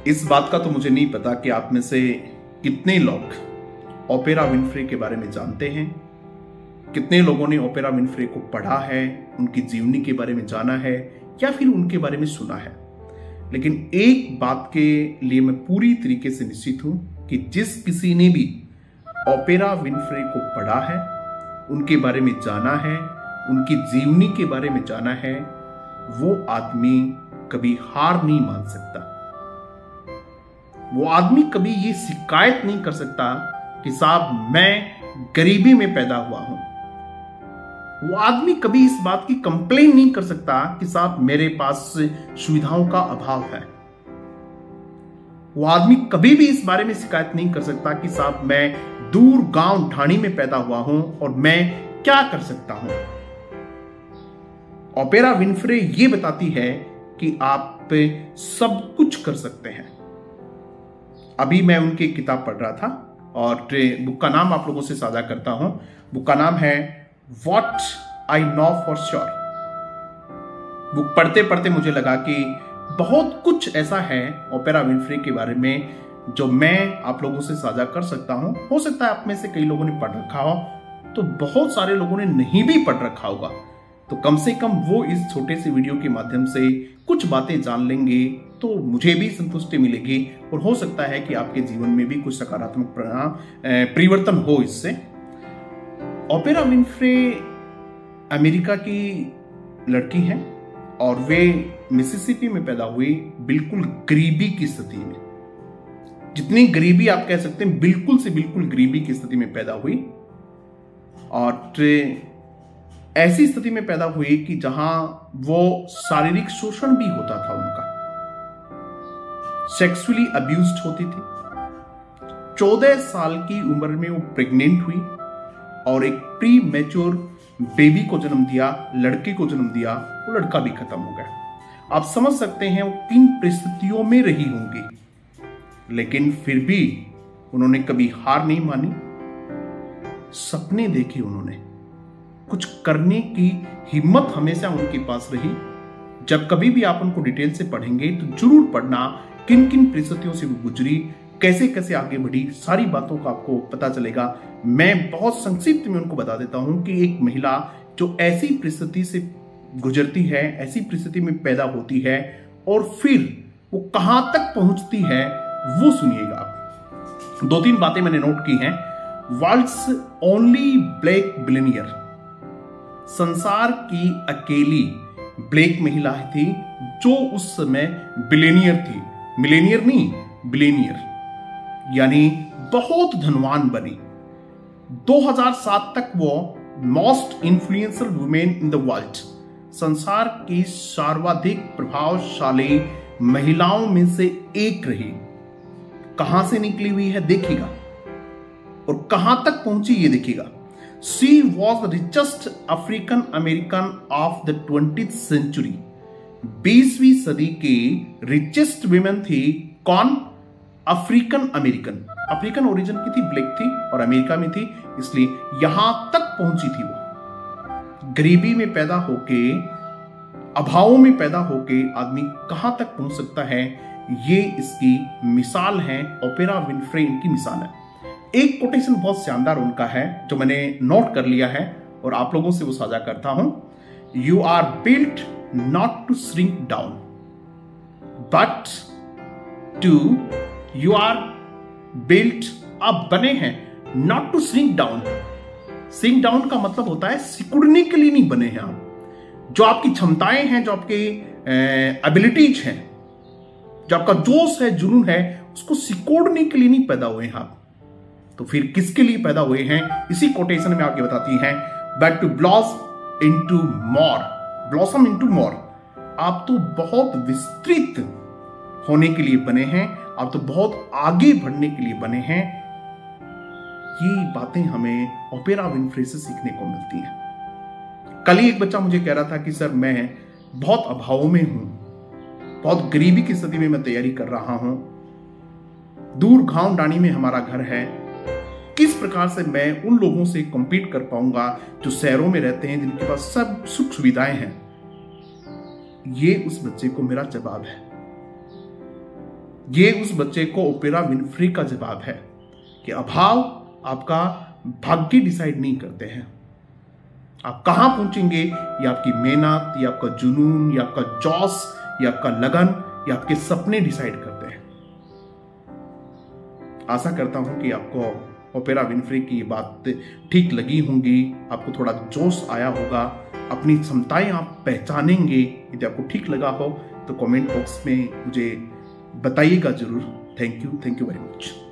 इस बात का तो मुझे नहीं पता कि आप में से कितने लोग ओपेरा विनफ्रे के बारे में जानते हैं, कितने लोगों ने ओपेरा विनफ्रे को पढ़ा है, उनकी जीवनी के बारे में जाना है या फिर उनके बारे में सुना है। लेकिन एक बात के लिए मैं पूरी तरीके से निश्चित हूं कि जिस किसी ने भी ओपेरा विनफ्रे को पढ़ा है, उनके बारे में जाना है, उनकी जीवनी के बारे में जाना है, वो आदमी कभी हार नहीं मान सकता। वो आदमी कभी ये शिकायत नहीं कर सकता कि साहब मैं गरीबी में पैदा हुआ हूं। वो आदमी कभी इस बात की कंप्लेन नहीं कर सकता कि साहब मेरे पास सुविधाओं का अभाव है। वो आदमी कभी भी इस बारे में शिकायत नहीं कर सकता कि साहब मैं दूर गांव ढाणी में पैदा हुआ हूं और मैं क्या कर सकता हूं। ओपेरा विनफ्रे ये बताती है कि आप सब कुछ कर सकते हैं। अभी मैं उनकी किताब पढ़ रहा था और बुक का नाम आप लोगों से साझा करता हूं। बुक का नाम है what I know for sure. Book पढ़ते पढ़ते मुझे लगा कि बहुत कुछ ऐसा है ओपेरा विनफ्रे के बारे में जो मैं आप लोगों से साझा कर सकता हूं। हो सकता है आप में से कई लोगों ने पढ़ रखा हो, तो बहुत सारे लोगों ने नहीं भी पढ़ रखा होगा, तो कम से कम वो इस छोटे से वीडियो के माध्यम से कुछ बातें जान लेंगे तो मुझे भी संतुष्टि मिलेगी और हो सकता है कि आपके जीवन में भी कुछ सकारात्मक परिवर्तन हो इससे। ओपेरा विनफ्रे अमेरिका की लड़की हैं और वे मिसिसिपी में पैदा हुई, बिल्कुल गरीबी की स्थिति में। जितनी गरीबी आप कह सकते हैं, बिल्कुल से बिल्कुल गरीबी की स्थिति में पैदा हुई और ऐसी स्थिति में पैदा हुई कि जहां वो शारीरिक शोषण भी होता था, उनका सेक्सुअली अब्यूज्ड होती थी। 14 साल की उम्र में वो प्रेग्नेंट हुई और एक प्री मैच्योर बेबी को जन्म दिया, लड़के को जन्म दिया। वो लड़का भी खत्म हो गया। आप समझ सकते हैं वो किन परिस्थितियों में रही होंगी, लेकिन फिर भी उन्होंने कभी हार नहीं मानी। सपने देखे उन्होंने, कुछ करने की हिम्मत हमेशा उनके पास रही। जब कभी भी आप उनको डिटेल से पढ़ेंगे तो जरूर पढ़ना किन किन परिस्थितियों से वो गुजरी, कैसे कैसे आगे बढ़ी, सारी बातों का आपको पता चलेगा। मैं बहुत संक्षिप्त में उनको बता देता हूं कि एक महिला जो ऐसी परिस्थिति से गुजरती है, ऐसी परिस्थिति में पैदा होती है और फिर वो कहां तक पहुंचती है, वो सुनिएगा आप। 2-3 बातें मैंने नोट की हैं। वर्ल्ड्स ओनली ब्लैक बिलियनियर, संसार की अकेली ब्लैक महिला थी जो उस समय बिलियनियर थी। मिलेनियर नहीं, बिलियनियर, यानी बहुत धनवान बनी। 2007 तक वो most influential women in the world, संसार की सर्वाधिक प्रभावशाली महिलाओं में से एक रही। कहां से निकली हुई है देखिएगा और कहां तक पहुंची ये देखिएगा। She was the richest African American of the 20th century. 20वीं सदी की रिचेस्ट विमेन थी। कौन? अफ्रीकन अमेरिकन, अफ्रीकन ओरिजिन की थी, ब्लैक थी और अमेरिका में थी, इसलिए यहां तक पहुंची थी वो। गरीबी में पैदा होके, अभावों में पैदा होके आदमी कहां तक पहुंच सकता है, ये इसकी मिसाल है। ओपेरा विनफ्रे इनकी मिसाल है। एक कोटेशन बहुत शानदार उनका है जो मैंने नोट कर लिया है और आप लोगों से वो साझा करता हूं। You are built not to shrink down but to, you are built, आप बने हैं not to shrink down. Shrink down का मतलब होता है सिकुड़ने के लिए नहीं बने हैं आप। जो आपकी क्षमताएं हैं, जो आपकी एबिलिटीज हैं, जो आपका जोश है, जुनून है, उसको सिकोड़ने के लिए नहीं पैदा हुए हैं आप। तो फिर किसके लिए पैदा हुए हैं? इसी कोटेशन में आगे बताती हैं, but to blossom into more, blossom into more. आप तो बहुत विस्तृत होने के लिए बने हैं, आप तो बहुत आगे बढ़ने के लिए बने हैं। ये बातें हमें ओपेरा विनफ्रे से सीखने को मिलती हैं। कल ही एक बच्चा मुझे कह रहा था कि सर मैं बहुत अभाव में हूं, बहुत गरीबी की स्थिति में मैं तैयारी कर रहा हूं, दूर गांव डाणी में हमारा घर है, किस प्रकार से मैं उन लोगों से कॉम्पीट कर पाऊंगा जो शहरों में रहते हैं, जिनके पास सब सुख सुविधाएं हैं। ये उस बच्चे को मेरा जवाब है। ये उस बच्चे को ओपेरा विनफ्री का जवाब है कि अभाव आपका भाग्य डिसाइड नहीं करते हैं। आप कहां पहुंचेंगे ये आपकी मेहनत, ये आपका जुनून, ये आपका जोश, ये आपका लगन, ये आपके सपने डिसाइड करते हैं। आशा करता हूं कि आपको ओपेरा विनफ्री की बात ठीक लगी होंगी, आपको थोड़ा जोश आया होगा, अपनी क्षमताएं आप पहचानेंगे। यदि आपको ठीक लगा हो तो कमेंट बॉक्स में मुझे बताइएगा जरूर। Thank you very much.